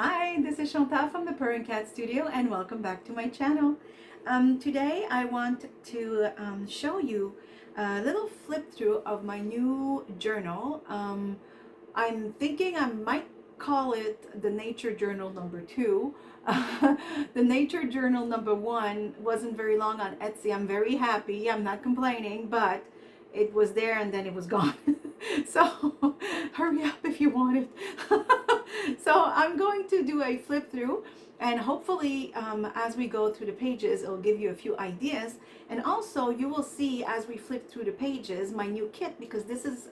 Hi, this is Chantal from ThePurringCatStudio and welcome back to my channel. Today I want to show you a little flip through of my new journal. I'm thinking I might call it the Nature Journal number 2. The Nature Journal number 1 wasn't very long on Etsy. I'm very happy. I'm not complaining, but it was there and then it was gone. So hurry up if you want it. So I'm going to do a flip through, and hopefully as we go through the pages it'll give you a few ideas, and also you will see as we flip through the pages my new kit, because this is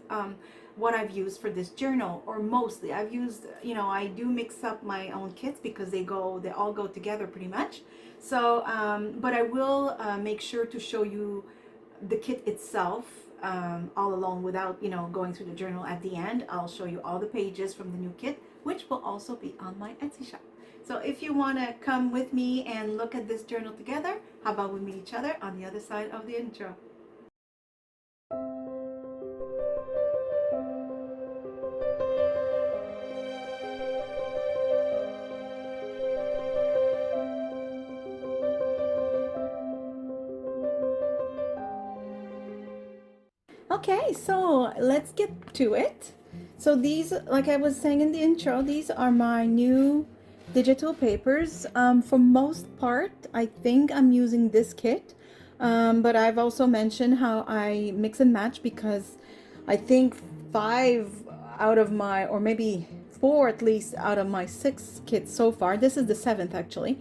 what I've used for this journal, or mostly I've used, I do mix up my own kits because they all go together pretty much. So but I will make sure to show you the kit itself all along without going through the journal. At the end I'll show you all the pages from the new kit, which will also be on my Etsy shop. So if you want to come with me and look at this journal together, how about we meet each other on the other side of the intro. Okay, so let's get to it. So these, like I was saying in the intro, these are my new digital papers. For most part, I think I'm using this kit, but I've also mentioned how I mix and match, because I think 5 out of my, or maybe 4 at least out of my 6 kits so far, this is the 7th actually,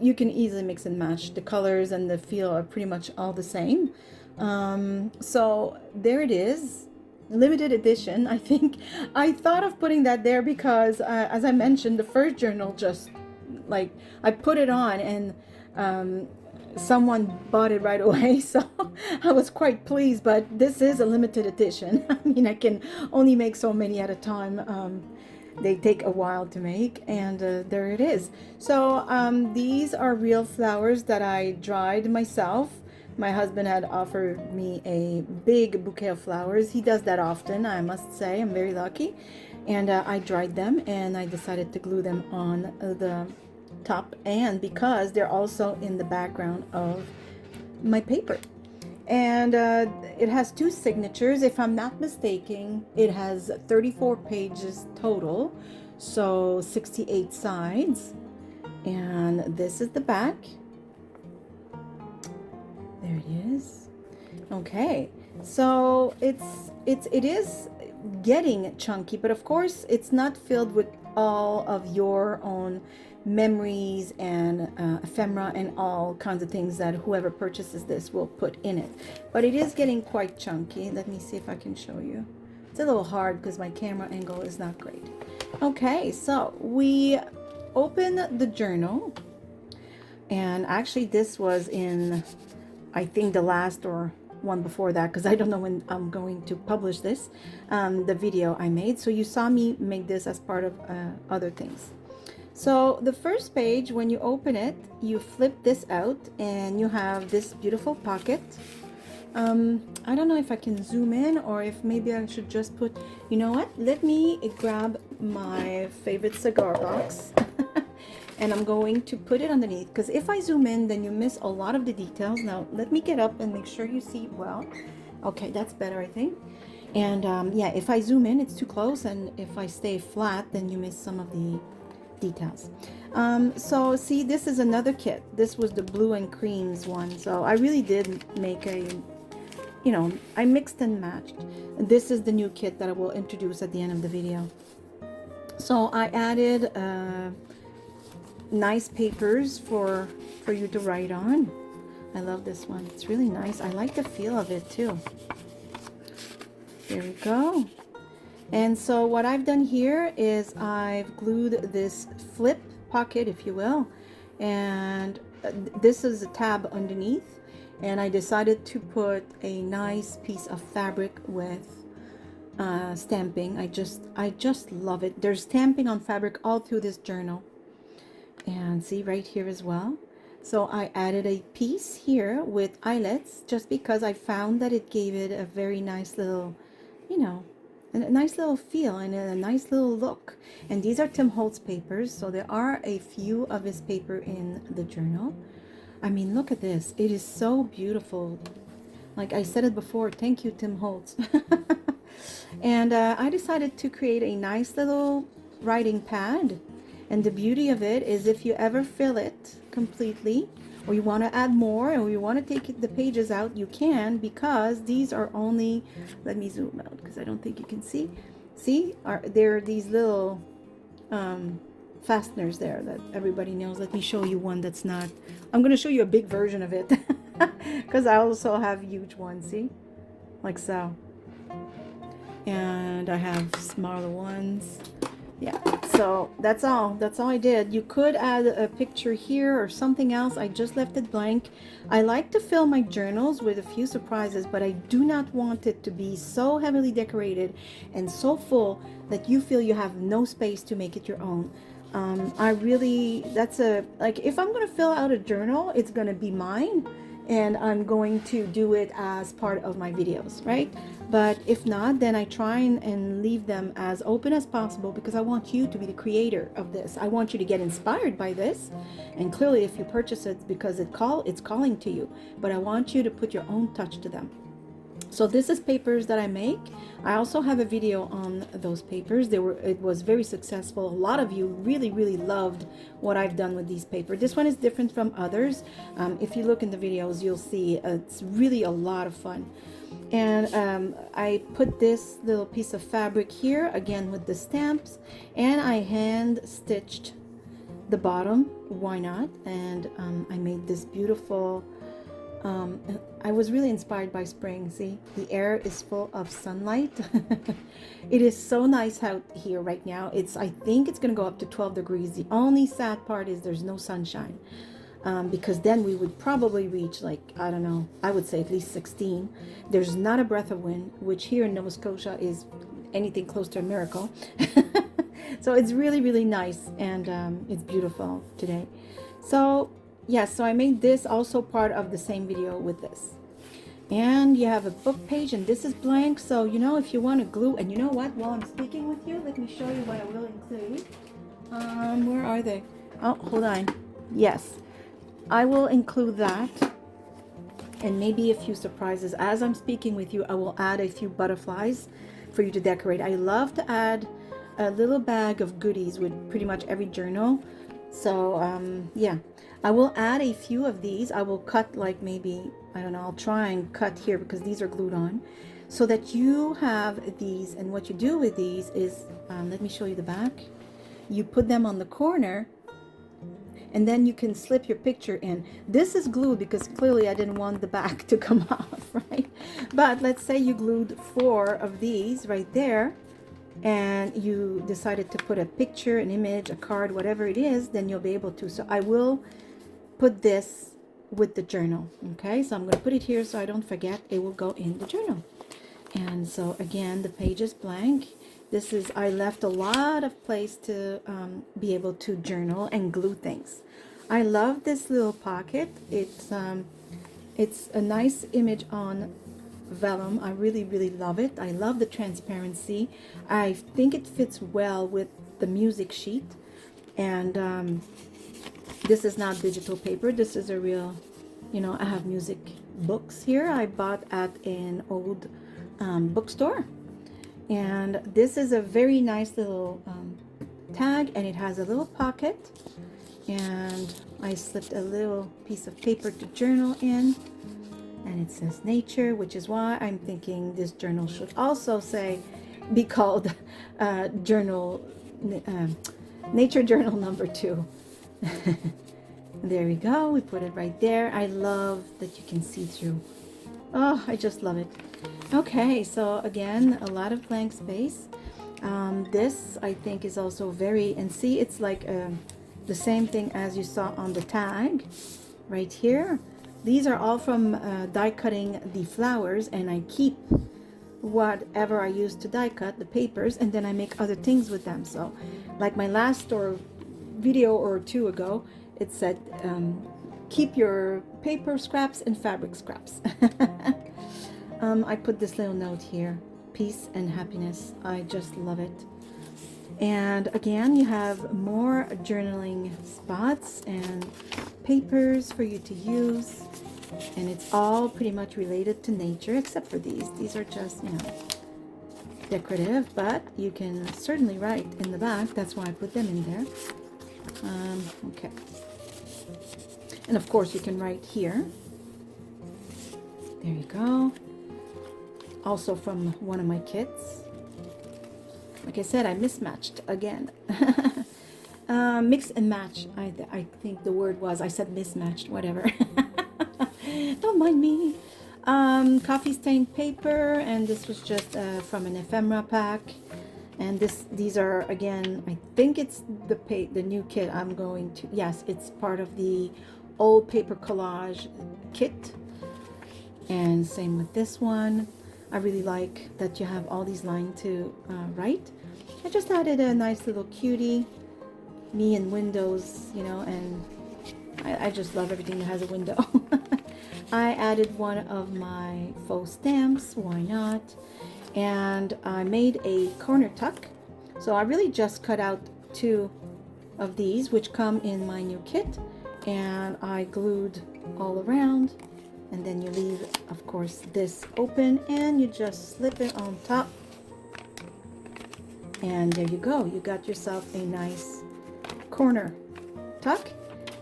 you can easily mix and match. The colors and the feel are pretty much all the same. So there it is, limited edition. I think I thought of putting that there because as I mentioned, the first journal, just like I put it on and someone bought it right away, so I was quite pleased. But this is a limited edition. I mean, I can only make so many at a time. They take a while to make, and there it is. So these are real flowers that I dried myself. My husband had offered me a big bouquet of flowers. He does that often, I must say. I'm very lucky. And I dried them, and I decided to glue them on the top, and because they're also in the background of my paper. And it has 2 signatures, if I'm not mistaken. It has 34 pages total, so 68 sides. And this is the back. There it is. Okay, so it is getting chunky, but of course it's not filled with all of your own memories and ephemera and all kinds of things that whoever purchases this will put in it. But it is getting quite chunky. Let me see if I can show you. It's a little hard because my camera angle is not great. Okay, so we open the journal, and actually this was in, I think, the last or one before that, because I don't know when I'm going to publish this, the video I made. So you saw me make this as part of other things. So the first page, when you open it, you flip this out and you have this beautiful pocket. I don't know if I can zoom in, or if maybe I should just put, you know what, let me grab my favorite cigar box and I'm going to put it underneath, because if I zoom in then you miss a lot of the details. Now let me get up and make sure you see well. Okay, that's better, I think. And yeah, if I zoom in it's too close, and if I stay flat then you miss some of the details. So see, this is another kit. This was the blue and creams one, so I really did make a, I mixed and matched. This is the new kit that I will introduce at the end of the video. So I added nice papers for you to write on. I love this one. It's really nice. I like the feel of it too. There we go. And so what I've done here is I've glued this flip pocket, if you will, and this is a tab underneath, and I decided to put a nice piece of fabric with stamping. I just love it. There's stamping on fabric all through this journal, and see right here as well. So I added a piece here with eyelets just because I found that it gave it a very nice little, a nice little feel and a nice little look. And these are Tim Holtz papers, so there are a few of his paper in the journal. I mean, look at this. It is so beautiful. Like I said it before, thank you, Tim Holtz. And I decided to create a nice little writing pad. And the beauty of it is if you ever fill it completely, or you want to add more, or you want to take the pages out, you can, because these are only, let me zoom out because I don't think you can see. See, there are these little fasteners there that everybody knows. Let me show you one that's not, I'm going to show you a big version of it because I also have huge ones, see, like so. And I have smaller ones. Yeah, so that's all I did. You could add a picture here or something else. I just left it blank. I like to fill my journals with a few surprises, but I do not want it to be so heavily decorated and so full that you feel you have no space to make it your own. Like if I'm going to fill out a journal, it's going to be mine, and I'm going to do it as part of my videos, right? But if not, then I try and leave them as open as possible, because I want you to be the creator of this. I want you to get inspired by this, and clearly if you purchase it because it's calling to you, but I want you to put your own touch to them. So this is papers that I make. I also have a video on those papers. It was very successful. A lot of you really, really loved what I've done with these papers. This one is different from others. If you look in the videos, you'll see it's really a lot of fun. And I put this little piece of fabric here, again with the stamps, and I hand stitched the bottom. Why not? And I made this beautiful, I was really inspired by spring. See, the air is full of sunlight. It is so nice out here right now. I think it's going to go up to 12 degrees. The only sad part is there's no sunshine. Because then we would probably reach, like, I don't know, I would say at least 16. There's not a breath of wind, which here in Nova Scotia is anything close to a miracle. So it's really, really nice, and it's beautiful today. So yes, so I made this also part of the same video with this. And you have a book page, and this is blank, so you know, if you want to glue, and you know what, while I'm speaking with you, let me show you what I will include. Where are they? Oh, hold on. Yes, I will include that, and maybe a few surprises. As I'm speaking with you, I will add a few butterflies for you to decorate. I love to add a little bag of goodies with pretty much every journal. So yeah, I will add a few of these. I will cut, like, maybe, I don't know, I'll try and cut here because these are glued on, so that you have these. And what you do with these is, let me show you the back. You put them on the corner, and then you can slip your picture in. This is glued because clearly I didn't want the back to come off, right? But let's say you glued 4 of these right there, and you decided to put a picture, an image, a card, whatever it is, then you'll be able to. So I will put this with the journal, okay? So I'm going to put it here so I don't forget. It will go in the journal. And so again, the page is blank. This is, I left a lot of place to be able to journal and glue things. I love this little pocket. It's a nice image on vellum. I really, really love it. I love the transparency. I think it fits well with the music sheet. And this is not digital paper. This is a real, you know, I have music books here I bought at an old bookstore. And this is a very nice little tag, and it has a little pocket, and I slipped a little piece of paper to journal in, and it says nature, which is why I'm thinking this journal should also be called nature journal number 2. There we go. We put it right there. I love that you can see through. Oh, I just love it. Okay, so again, a lot of blank space. This I think is also very, and see, it's like the same thing as you saw on the tag right here. These are all from die cutting the flowers, and I keep whatever I used to die cut, the papers, and then I make other things with them. So like my last video or 2 ago, it said keep your paper scraps and fabric scraps. I put this little note here, peace and happiness. I just love it. And again, you have more journaling spots and papers for you to use. And it's all pretty much related to nature, except for these. These are just, you know, decorative, but you can certainly write in the back. That's why I put them in there. Okay. And of course, you can write here. There you go. Also from one of my kits. Like I said, I mismatched again. Mix and match. I think the word was, I said mismatched, whatever. Don't mind me. Coffee stained paper, and this was just from an ephemera pack. And these are, again, I think it's the new kit I'm going to, yes, it's part of the old paper collage kit. And same with this one. I really like that you have all these lines to write. I just added a nice little cutie, me and windows, you know, and I just love everything that has a window. I added one of my faux stamps, why not? And I made a corner tuck. So I really just cut out 2 of these, which come in my new kit, and I glued all around. And then you leave, of course, this open, and you just slip it on top. And there you go. You got yourself a nice corner tuck.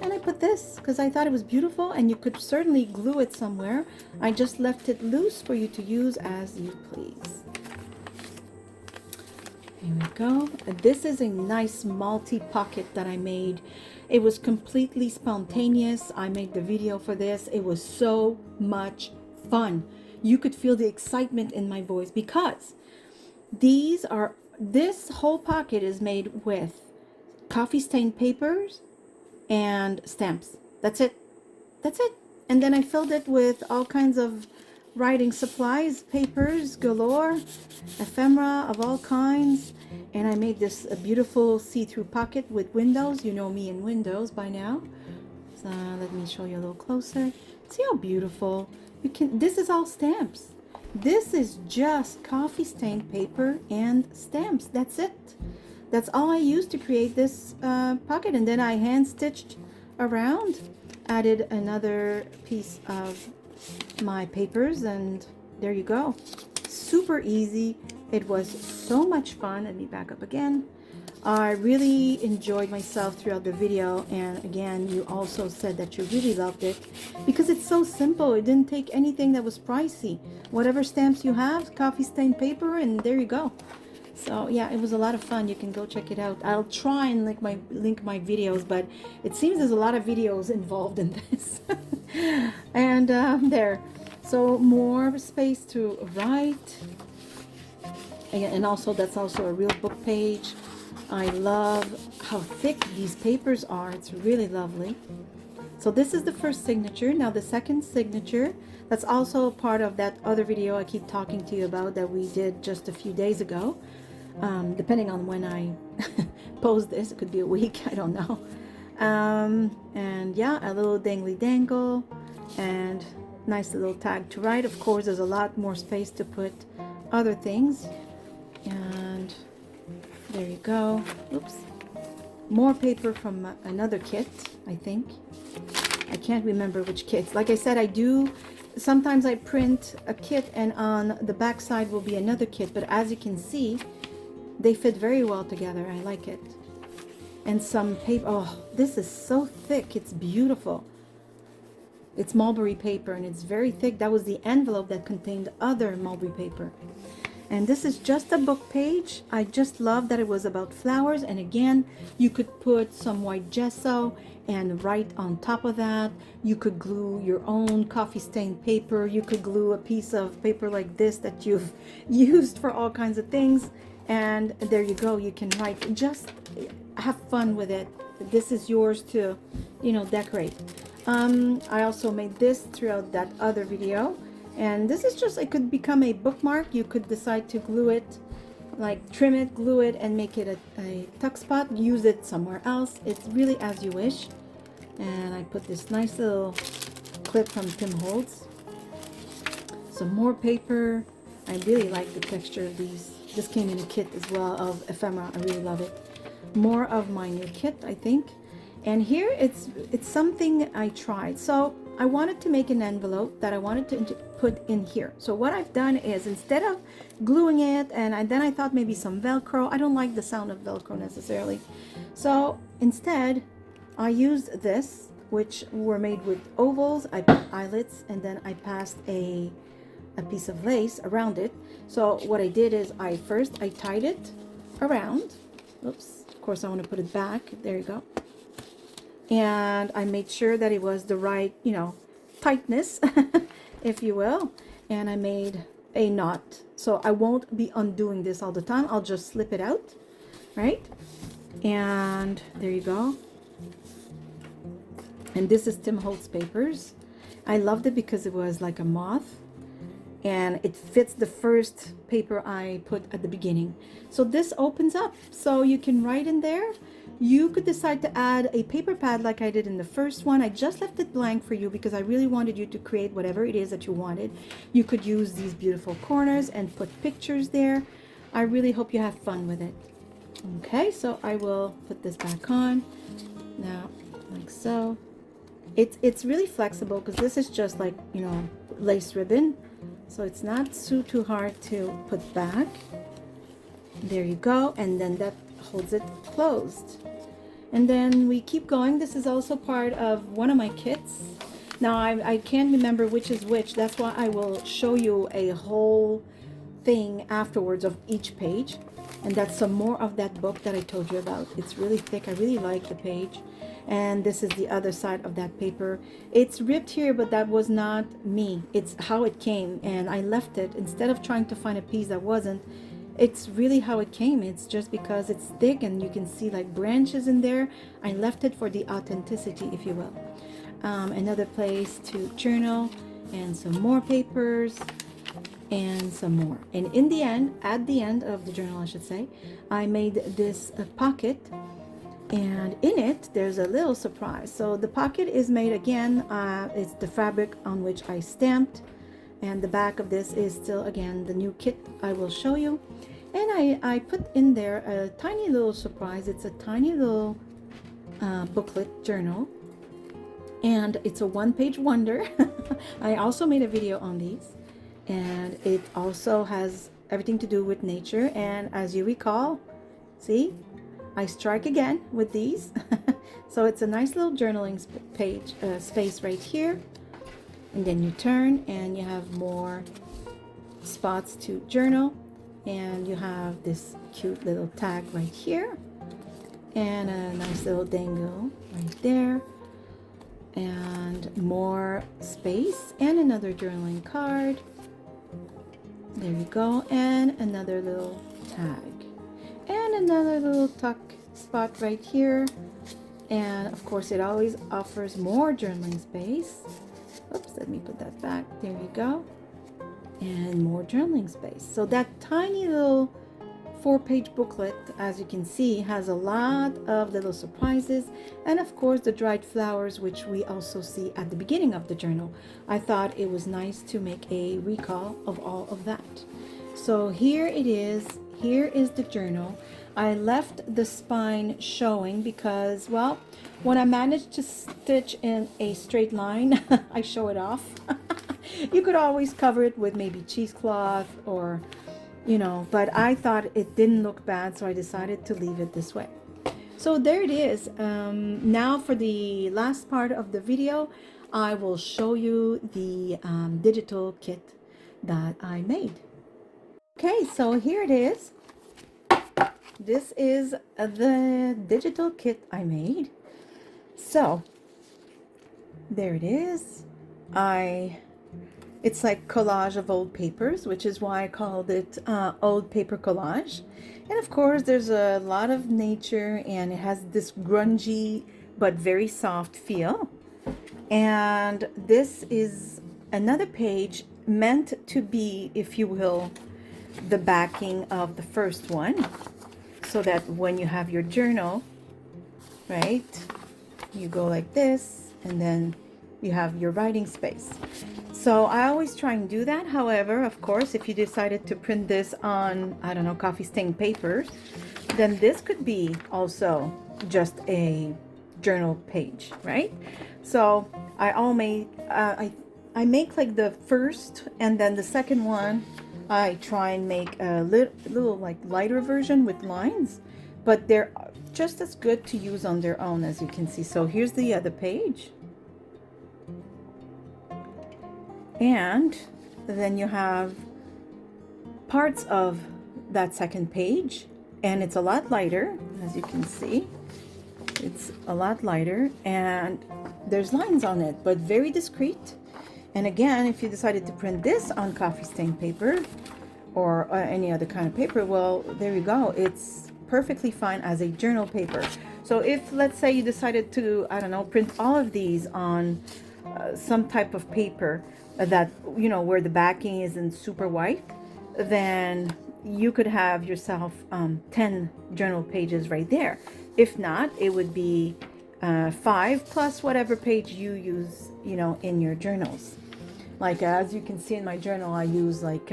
And I put this because I thought it was beautiful, and you could certainly glue it somewhere. I just left it loose for you to use as you please. Here we go. This is a nice multi-pocket that I made. It was completely spontaneous. I made the video for this. It was so much fun. You could feel the excitement in my voice because this whole pocket is made with coffee stained papers and stamps. That's it. That's it. And then I filled it with all kinds of writing supplies, papers galore, ephemera of all kinds. And I made this a beautiful see-through pocket with windows. You know me and windows by now. So let me show you a little closer. See how beautiful. This is all stamps. This is just coffee stained paper and stamps. That's it. That's all I used to create this pocket. And then I hand stitched around, added another piece of my papers, and there you go. Super easy. It was so much fun. Let me back up again. I really enjoyed myself throughout the video, and again, you also said that you really loved it because it's so simple. It didn't take anything that was pricey. Whatever stamps you have, coffee stained paper, and there you go. So yeah, it was a lot of fun. You can go check it out. I'll try and link my videos, but it seems there's a lot of videos involved in this. And there. So more space to write. And also, that's also a real book page. I love how thick these papers are. It's really lovely. So this is the first signature. Now the second signature, that's also part of that other video I keep talking to you about that we did just a few days ago. Depending on when I post this, it could be a week, I don't know. And yeah, a little dangly dangle and nice little tag to write. Of course, there's a lot more space to put other things. And there you go. Oops. More paper from another kit, I think. I can't remember which kit. Like I said, sometimes I print a kit and on the back side will be another kit, but as you can see, they fit very well together. I like it. And some paper. Oh, this is so thick. It's beautiful. It's mulberry paper and it's very thick. That was the envelope that contained other mulberry paper. And this is just a book page. I just love that it was about flowers. And again, you could put some white gesso and write on top of that. You could glue your own coffee stained paper. You could glue a piece of paper like this that you've used for all kinds of things. And there you go. You can write. Just have fun with it. This is yours to, decorate. I also made this throughout that other video. And this is just, it could become a bookmark. You could decide to glue it, like trim it, glue it, and make it a tuck spot. Use it somewhere else. It's really as you wish. And I put this nice little clip from Tim Holtz. Some more paper. I really like the texture of these. This came in a kit as well of ephemera. I really love it. More of my new kit, I think. And here it's something I tried. So I wanted to make an envelope that I wanted to put in here. So what I've done is, instead of gluing it, and then I thought maybe some Velcro. I don't like the sound of Velcro necessarily. So instead, I used this, which were made with ovals. I put eyelets, and then I passed a piece of lace around it. So what I did is I tied it around. Oops, of course I want to put it back. There you go. And I made sure that it was the right, you know, tightness, if you will. And I made a knot. So I won't be undoing this all the time. I'll just slip it out, right? And there you go. And this is Holtz Papers. I loved it because it was like a moth. And it fits the first paper I put at the beginning. So this opens up, so you can write in there. You could decide to add a paper pad like I did in the first one. I just left it blank for you because I really wanted you to create whatever it is that you wanted. You could use these beautiful corners and put pictures there. I really hope you have fun with it. Okay, so I will put this back on now, like so. It's really flexible because this is just like, you know, lace ribbon. So it's not too hard to put back. There you go. And then that holds it closed. And then we keep going. This is also part of one of my kits. Now I can't remember which is which. That's why I will show you a whole thing afterwards of each page. And that's some more of that book that I told you about. It's really thick. I really like the page. And this is the other side of that paper. It's ripped here, but that was not me. It's how it came, and I left it instead of trying to find a piece that wasn't. It's really how it came. It's just because it's thick and you can see like branches in there. I left it for the authenticity, if you will. Another place to journal, and some more papers, and some more. And in the end, at the end of the journal, I should say, I made this pocket. And in it, there's a little surprise. So the pocket is made again. It's the fabric on which I stamped. And the back of this is still, again, the new kit I will show you. And I put in there a tiny little surprise. It's a tiny little booklet journal. And it's a one-page wonder. I also made a video on these. And it also has everything to do with nature. And as you recall, see? I strike again with these. So it's a nice little journaling page space right here, and then you turn and you have more spots to journal, and you have this cute little tag right here, and a nice little dangle right there, and more space, and another journaling card. There you go, and another little tag. And another little tuck spot right here. And of course it always offers more journaling space. Oops, let me put that back. There you go. And more journaling space. So that tiny little 4-page booklet, as you can see, has a lot of little surprises. And of course the dried flowers, which we also see at the beginning of the journal. I thought it was nice to make a recall of all of that. So here it is. Here is the journal. I left the spine showing because, well, when I managed to stitch in a straight line, I show it off. You could always cover it with maybe cheesecloth or, you know, but I thought it didn't look bad, so I decided to leave it this way. So there it is. Now for the last part of the video, I will show you the digital kit that I made. Okay, so here it is. This is the digital kit I made. So there it is. It's like collage of old papers, which is why I called it old paper collage. And of course there's a lot of nature, and it has this grungy but very soft feel. And this is another page meant to be, if you will, the backing of the first one, so that when you have your journal, right, you go like this, and then you have your writing space. So I always try and do that. However, of course, if you decided to print this on, I don't know, coffee stain paper, then this could be also just a journal page, right? So I make like the first, and then the second one I try and make a little like lighter version with lines, but they're just as good to use on their own, as you can see. So here's the other page, and then you have parts of that second page, and it's a lot lighter, as you can see. It's a lot lighter, and there's lines on it, but very discreet. And again, if you decided to print this on coffee stain paper or any other kind of paper, well, there you go. It's perfectly fine as a journal paper. So if, let's say, you decided to, I don't know, print all of these on some type of paper that, you know, where the backing isn't super white, then you could have yourself 10 journal pages right there. If not, it would be 5 plus whatever page you use, you know, in your journals. Like as you can see in my journal, I use like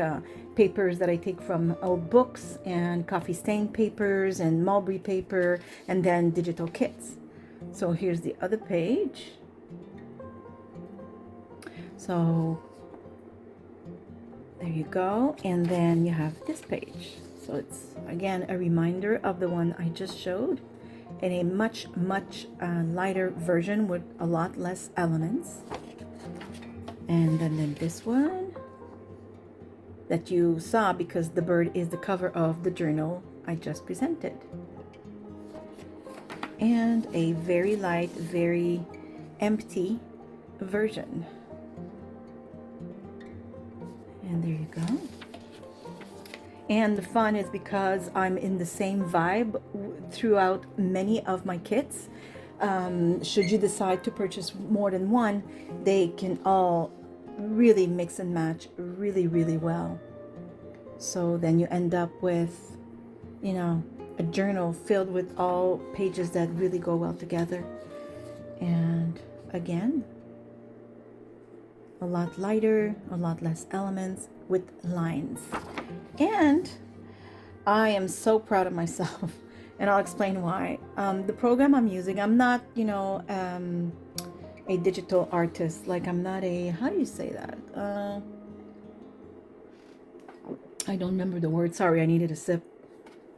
papers that I take from old books, and coffee stain papers and mulberry paper, and then digital kits. So here's the other page. So there you go. And then you have this page. So it's again a reminder of the one I just showed, in a much lighter version with a lot less elements. And then this one that you saw, because the bird is the cover of the journal I just presented. And a very light, very empty version. And there you go. And the fun is because I'm in the same vibe throughout many of my kits. Should you decide to purchase more than one, they can all really mix and match really well. So then you end up with, you know, a journal filled with all pages that really go well together. And again, a lot lighter, a lot less elements with lines. And I am so proud of myself, and I'll explain why. The program I'm using, I'm not, you know, a digital artist. Like, I'm not a, how do you say that? I don't remember the word. Sorry, I needed a sip.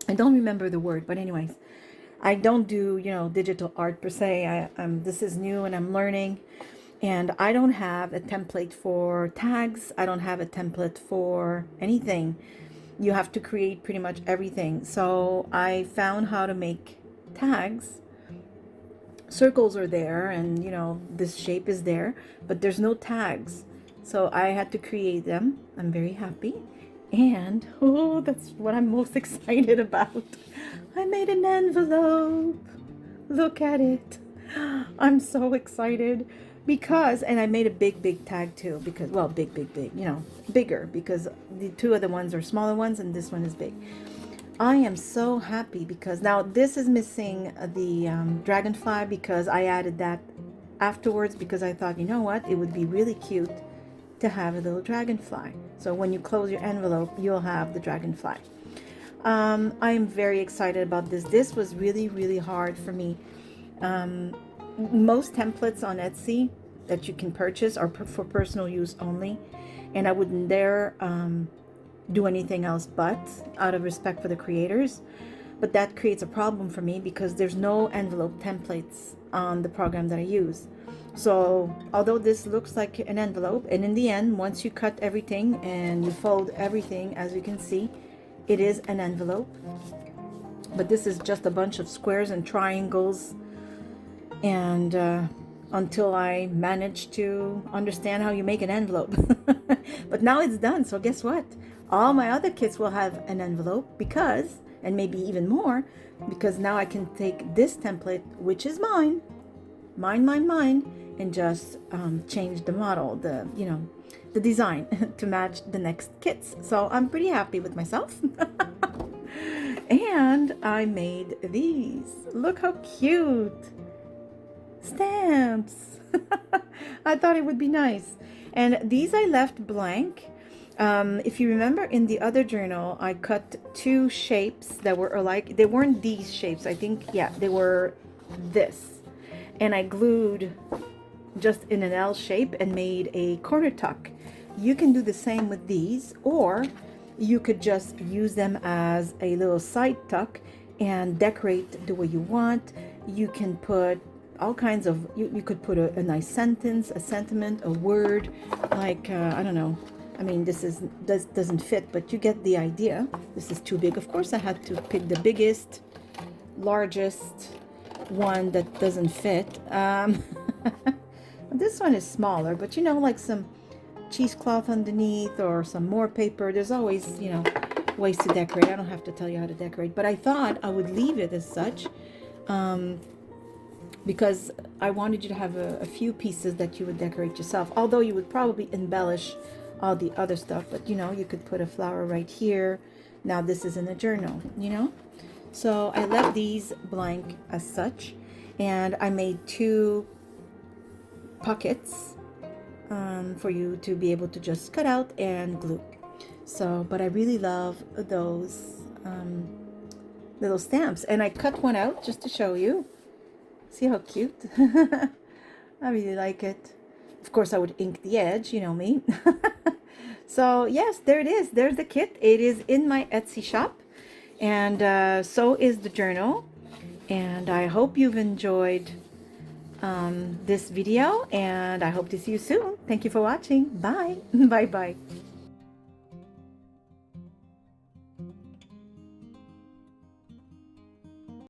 I don't remember the word, but anyways, I don't do, you know, digital art per se. This is new and I'm learning. And I don't have a template for tags. I don't have a template for anything. You have to create pretty much everything. So I found how to make tags. Circles are there, and you know, this shape is there, but there's no tags. So I had to create them. I'm very happy. And oh, that's what I'm most excited about. I made an envelope. Look at it. I'm so excited. Because, and I made a big tag too, because, well, big, you know, bigger, because the two other ones are smaller ones and this one is big. I am so happy because now this is missing the dragonfly, because I added that afterwards, because I thought, you know what, it would be really cute to have a little dragonfly. So when you close your envelope, you'll have the dragonfly. I am very excited about this. This was really hard for me. Most templates on Etsy that you can purchase are for personal use only, and I wouldn't dare do anything else but out of respect for the creators. But that creates a problem for me because there's no envelope templates on the program that I use. So although this looks like an envelope, and in the end, once you cut everything and you fold everything, as you can see, it is an envelope. But this is just a bunch of squares and triangles, and until I managed to understand how you make an envelope. But now it's done, so guess what? All my other kits will have an envelope, because, and maybe even more, because now I can take this template, which is mine, and just change the model, the design to match the next kits. So I'm pretty happy with myself. And I made these. Look how cute. Stamps. I thought it would be nice. And these I left blank. If you remember in the other journal, I cut two shapes that were alike. They weren't these shapes. I think, yeah, they were this. And I glued just in an L shape and made a corner tuck. You can do the same with these, or you could just use them as a little side tuck and decorate the way you want. You can put all kinds of, you could put a nice sentence, a sentiment, a word, like, I don't know. I mean, doesn't fit, but you get the idea. This is too big. Of course, I had to pick the biggest, largest one that doesn't fit. This one is smaller, but you know, like some cheesecloth underneath or some more paper. There's always, you know, ways to decorate. I don't have to tell you how to decorate, but I thought I would leave it as such because I wanted you to have a few pieces that you would decorate yourself, although you would probably embellish all the other stuff. But you know, you could put a flower right here. Now this is in a journal, you know. So I left these blank as such, and I made two pockets for you to be able to just cut out and glue. So, but I really love those little stamps, and I cut one out just to show you. See how cute? I really like it. Of course, I would ink the edge, you know me. So yes, there it is. There's the kit. It is in my Etsy shop, and so is the journal. And I hope you've enjoyed this video, and I hope to see you soon. Thank you for watching. Bye. Bye bye.